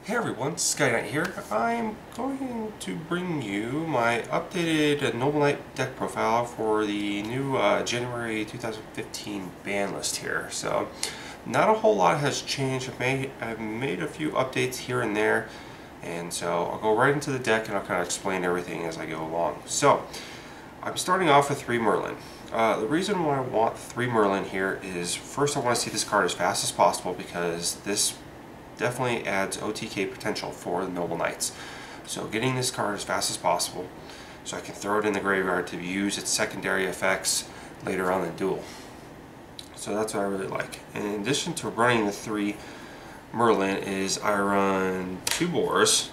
Hey everyone, Sky Knight here. I'm going to bring you my updated Noble Knight deck profile for the new January 2015 ban list here. So, not a whole lot has changed. I've made a few updates here and there, and so I'll go right into the deck and I'll kind of explain everything as I go along. So, I'm starting off with 3 Merlin. The reason why I want 3 Merlin here is, first I want to see this card as fast as possible because this definitely adds OTK potential for the Noble Knights. So getting this card as fast as possible so I can throw it in the graveyard to use its secondary effects later on in the duel. So that's what I really like. In addition to running the 3 Merlin is I run 2 Boars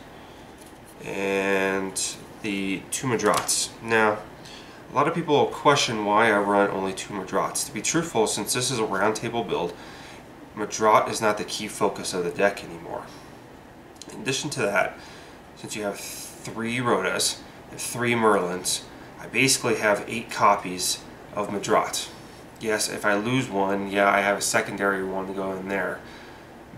and the 2 Madrats. Now, a lot of people question why I run only 2 Madrats. To be truthful, since this is a round table build, Madrat is not the key focus of the deck anymore. In addition to that, since you have 3 Rhodas and 3 Merlins, I basically have 8 copies of Madrat. Yes, if I lose one, yeah, I have a secondary one to go in there.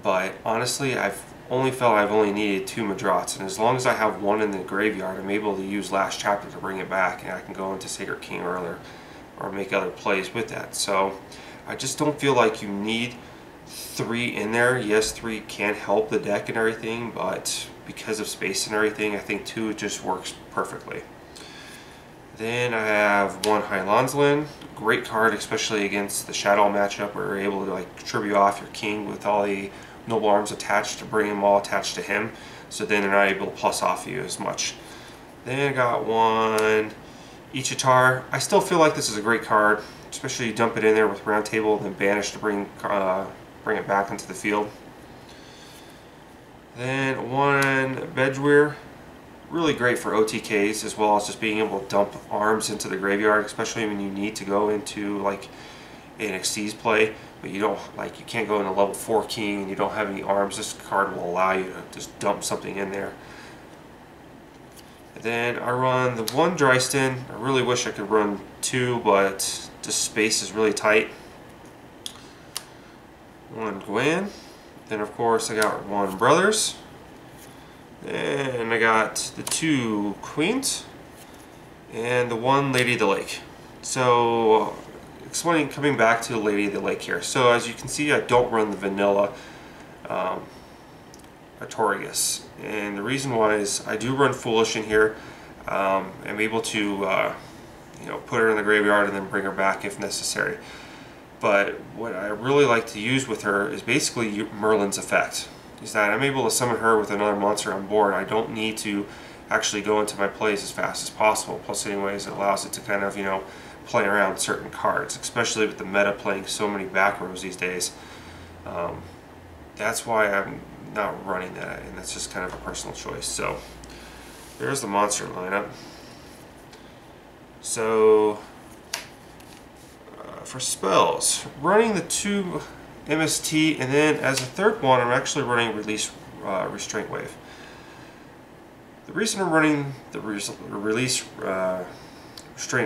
But honestly, I've only needed 2 Madrats, and as long as I have one in the graveyard, I'm able to use Last Chapter to bring it back, and I can go into Sacred King earlier or make other plays with that. So I just don't feel like you need 3 in there. Yes, 3 can help the deck and everything, but because of space and everything, I think 2 just works perfectly. Then I have 1 Hylonslin, great card, especially against the Shadow matchup where you're able to like tribute off your king with all the noble arms attached to bring them all attached to him, so then they're not able to plus off you as much. Then I got 1 Ichitar. I still feel like this is a great card, especially you dump it in there with Round Table and then banish to bring it back into the field. Then 1 Bedweir, really great for OTKs as well as just being able to dump arms into the graveyard, especially when you need to go into like an Xyz play, but you can't go into level 4 king and you don't have any arms. This card will allow you to just dump something in there. And then I run the 1 Dryston. I really wish I could run 2, but just space is really tight. 1 Gwen. Then of course I got 1 Brothers. And I got the 2 Queens and the 1 Lady of the Lake. So coming back to Lady of the Lake here. So as you can see, I don't run the vanilla Artorias, and the reason why is I do run Foolish in here. I'm able to put her in the graveyard and then bring her back if necessary. But what I really like to use with her is basically Merlin's effect. Is that I'm able to summon her with another monster on board. I don't need to actually go into my plays as fast as possible. Plus, anyways, it allows it to kind of, play around certain cards, especially with the meta playing so many back rows these days. That's why I'm not running that, and that's just kind of a personal choice. So there's the monster lineup. So for spells, running the 2 MST, and then as a third one, I'm actually running Restraint Wave. The reason I'm running the Restraint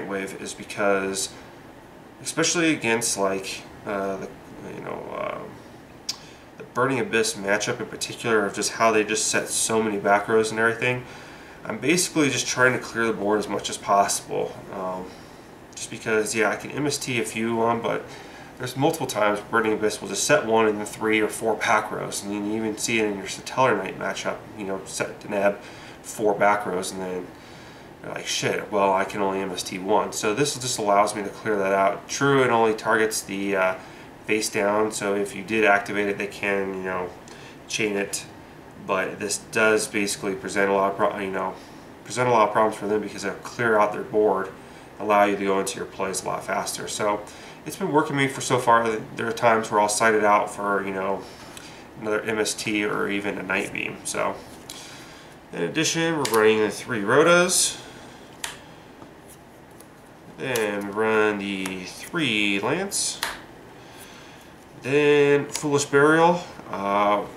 Wave is because, especially against like the Burning Abyss matchup in particular, of just how they just set so many back rows and everything, I'm basically just trying to clear the board as much as possible. Just because, yeah, I can MST a few on, but there's multiple times Burning Abyss will just set 1 and then 3 or 4 back rows, and you even see it in your Satellar Knight matchup. Set Deneb 4 back rows, and then you're like, shit, well, I can only MST 1. So this just allows me to clear that out. True, it only targets the face down, so if you did activate it, they can, chain it. But this does basically present a lot of problems for them because it'll clear out their board, allow you to go into your plays a lot faster. So it's been working me for so far. There are times where I'll site it out for another MST or even a Night Beam. So in addition, we're running the 3 Rhodas. Then we run the 3 Lance. Then Foolish Burial.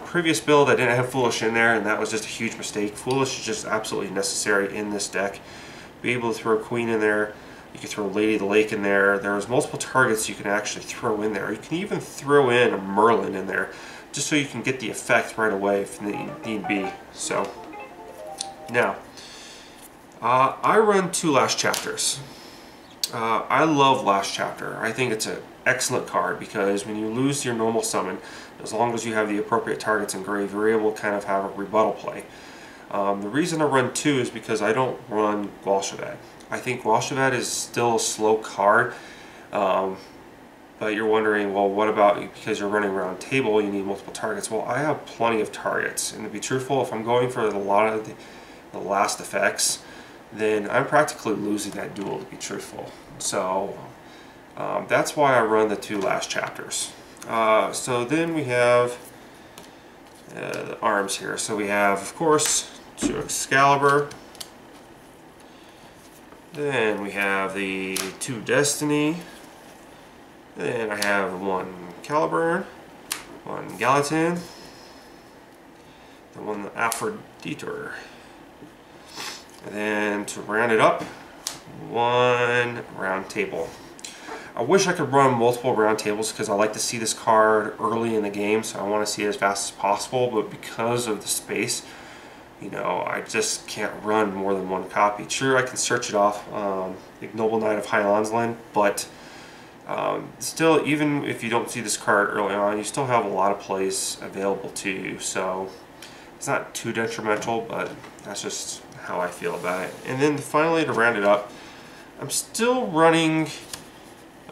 Previous build I didn't have Foolish in there, and that was just a huge mistake. Foolish is just absolutely necessary in this deck. Be able to throw Queen in there You can throw Lady of the Lake in there. There's multiple targets you can actually throw in there. You can even throw in a Merlin in there, just so you can get the effect right away if need be. So, now, I run 2 Last Chapters. I love Last Chapter. I think it's an excellent card because when you lose your normal summon, as long as you have the appropriate targets engraved, you're able to kind of have a rebuttal play. The reason I run 2 is because I don't run Gwalchavad. I think Gwalchavad is still a slow card, but you're wondering, well, what about because you're running around table, you need multiple targets? Well, I have plenty of targets, and to be truthful, if I'm going for a lot of the last effects, then I'm practically losing that duel, to be truthful. So that's why I run the 2 Last Chapters. So then we have the arms here. So we have, of course, 2 Excalibur. Then we have the 2 Destiny. Then I have 1 Caliburn, 1 Gallatin, then 1 Aphrodite. And then to round it up, 1 Round Table. I wish I could run multiple round tables because I like to see this card early in the game, so I want to see it as fast as possible, but because of the space, you know, I just can't run more than 1 copy. Sure, I can search it off, Ignoble Knight of High Lonsland, but still, even if you don't see this card early on, you still have a lot of plays available to you, so it's not too detrimental, but that's just how I feel about it. And then finally, to round it up, I'm still running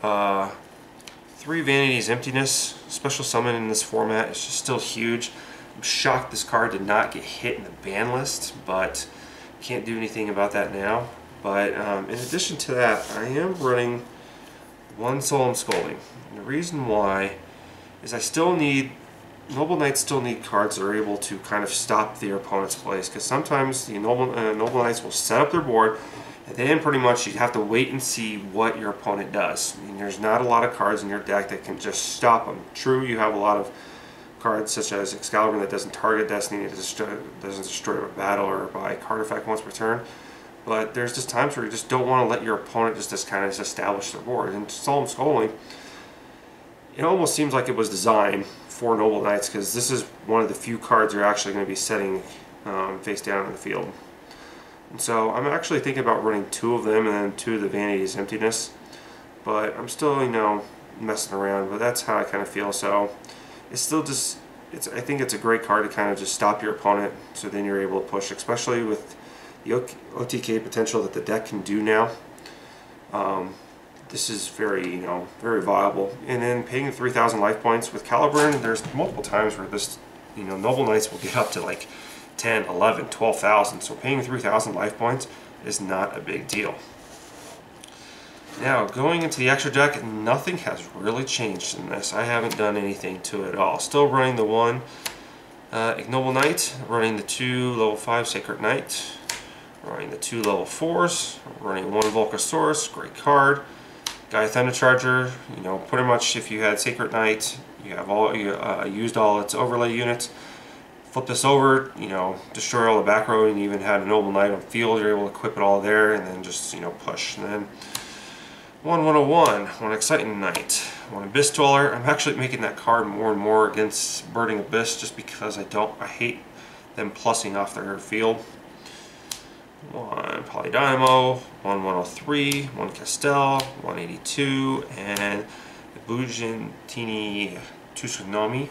3 Vanity's Emptiness. Special summon in this format is just still huge. I'm shocked this card did not get hit in the ban list, but can't do anything about that now. But in addition to that, I am running 1 Solemn Scolding. And the reason why is I still need, Noble Knights still need cards that are able to kind of stop their opponent's plays, because sometimes the Noble Knights will set up their board, and then pretty much you have to wait and see what your opponent does. I mean, there's not a lot of cards in your deck that can just stop them. True, you have a lot of cards such as Excalibur that doesn't target Destiny, that doesn't destroy a battle or by card effect once per turn. But there's just times where you just don't want to let your opponent just kind of establish their board. And Solemn Scolding, it almost seems like it was designed for Noble Knights, because this is one of the few cards you're actually going to be setting face down in the field. And so I'm actually thinking about running 2 of them and then 2 of the Vanity's Emptiness. But I'm still, you know, messing around, but that's how I kind of feel. So it's still just, I think it's a great card to kind of just stop your opponent, so then you're able to push, especially with the OTK potential that the deck can do now. This is very, you know, very viable. And then paying 3,000 life points with Caliburn, there's multiple times where this, you know, Noble Knights will get up to like 10, 11, 12,000. So paying 3,000 life points is not a big deal. Now, going into the extra deck, nothing has really changed in this. I haven't done anything to it at all. Still running the 1 Ignoble Knight, running the 2 level 5 Sacred Knight, running the 2 level 4s, running 1 Volcasaurus, great card. Gaia Thundercharger, you know, pretty much if you had Sacred Knight, you have all used all its overlay units. Flip this over, you know, destroy all the back row, and even had a Noble Knight on field, you're able to equip it all there, and then just, you know, push. And then 101, 1 Exciting Knight, 1 Abyss Dweller. I'm actually making that card more and more against Burning Abyss, just because I hate them plussing off their field. 1 Polydynamo, 1 103, 1 Castel, 182, and Bujintini Tsunomi.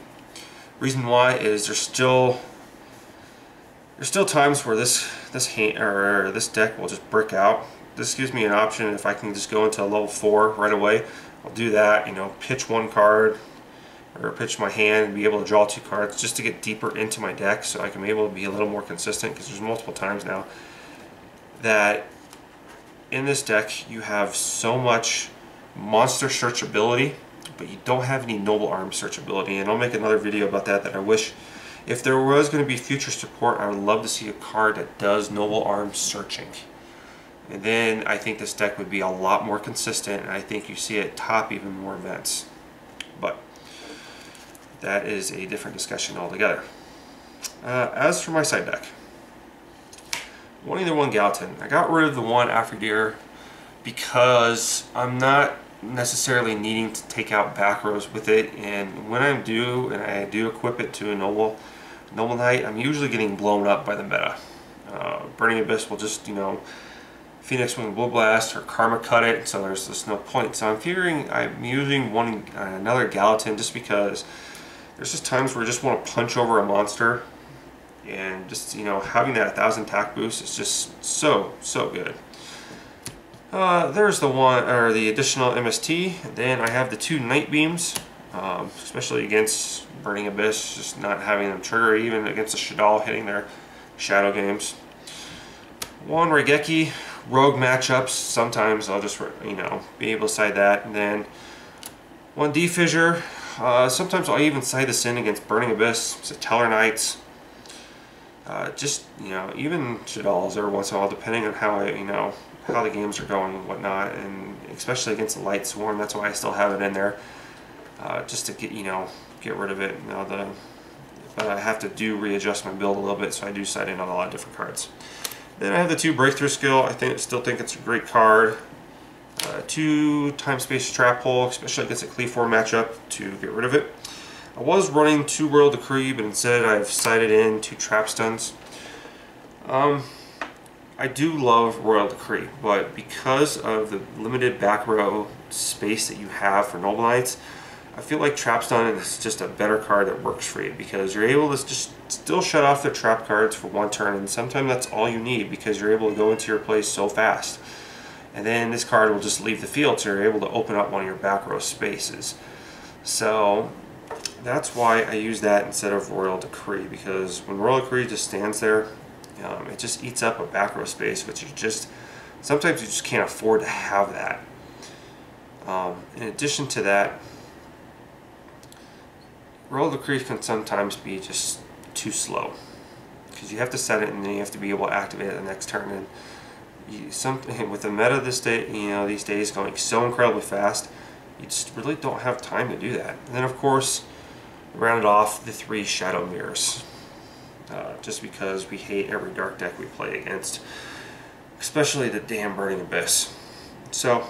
Reason why is there's still times where this deck will just brick out. This gives me an option if I can just go into a level 4 right away. I'll do that, you know, pitch 1 card or pitch my hand and be able to draw 2 cards just to get deeper into my deck, so I can be able to be a little more consistent, because there's multiple times now that in this deck you have so much monster searchability, but you don't have any Noble Arm searchability. And I'll make another video about that I wish, if there was going to be future support, I would love to see a card that does Noble Arm searching. And then I think this deck would be a lot more consistent, and I think you see it top even more events. But that is a different discussion altogether. As for my side deck, wanting the 1 Gallatin, I got rid of the 1 Aphrodite because I'm not necessarily needing to take out back rows with it, and when I do, and I do equip it to a Noble Knight, I'm usually getting blown up by the meta. Burning Abyss will just, you know, Phoenix Wing Blue Blast or Karma cut it, so there's just no point. So I'm figuring I'm using another Gallatin just because there's just times where I just want to punch over a monster, and just, you know, having that 1,000 attack boost is just so good. There's the additional MST. Then I have the 2 Night Beams, especially against Burning Abyss, just not having them trigger, even against the Shaddoll hitting their Shadow games. 1 Raigeki, rogue matchups, sometimes I'll just, you know, be able to side that. And then 1 D-Fissure, sometimes I'll even side this in against Burning Abyss, Satellar Knights. Just, you know, even Shaddolls every once in a while, depending on how how the games are going and whatnot, and especially against the Light Swarm. That's why I still have it in there, just to get rid of it. But I have to readjust my build a little bit, so I do side in on a lot of different cards. Then I have the 2 Breakthrough Skill. Still think it's a great card. 2 Time Space Trap Hole, especially against a Cleave 4 matchup, to get rid of it. I was running 2 Royal Decree, but instead I've sided in 2 Trap Stuns. I do love Royal Decree, but because of the limited back row space that you have for Noble Knights, I feel like Trap Stun is just a better card that works for you, because you're able to just still shut off the trap cards for 1 turn, and sometimes that's all you need because you're able to go into your place so fast. And then this card will just leave the field, so you're able to open up one of your back row spaces. So that's why I use that instead of Royal Decree, because when Royal Decree just stands there, it just eats up a back row space, which sometimes you just can't afford to have that. In addition to that, Royal Decree can sometimes be just too slow, because you have to set it and then you have to be able to activate it the next turn. And with the meta these days going so incredibly fast, you just really don't have time to do that. And then of course, rounded off the 3 Shadow Mirrors, just because we hate every dark deck we play against, especially the damn Burning Abyss. So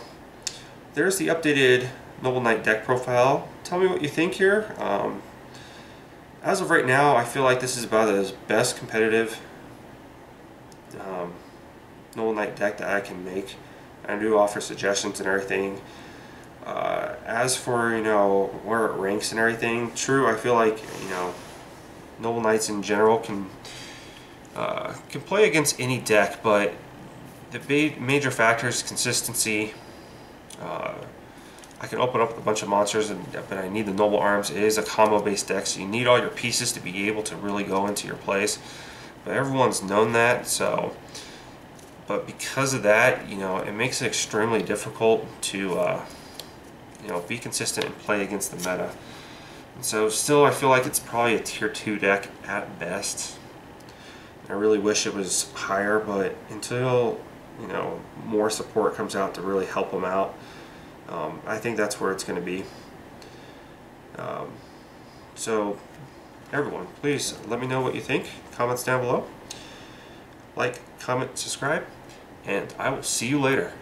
there's the updated Noble Knight deck profile. Tell me what you think here. As of right now, I feel like this is about the best competitive Noble Knight deck that I can make. I do offer suggestions and everything. As for, where it ranks and everything, true, I feel like, Noble Knights in general can play against any deck, but the major factor is consistency. I can open up with a bunch of monsters, but I need the Noble Arms. It is a combo-based deck, so you need all your pieces to be able to really go into your plays. But everyone's known that, but because of that, it makes it extremely difficult to, be consistent and play against the meta. And so still, I feel like it's probably a tier 2 deck at best. I really wish it was higher, but until, more support comes out to really help them out, I think that's where it's going to be. So everyone, please let me know what you think. Comments down below. Like, comment, subscribe, and I will see you later.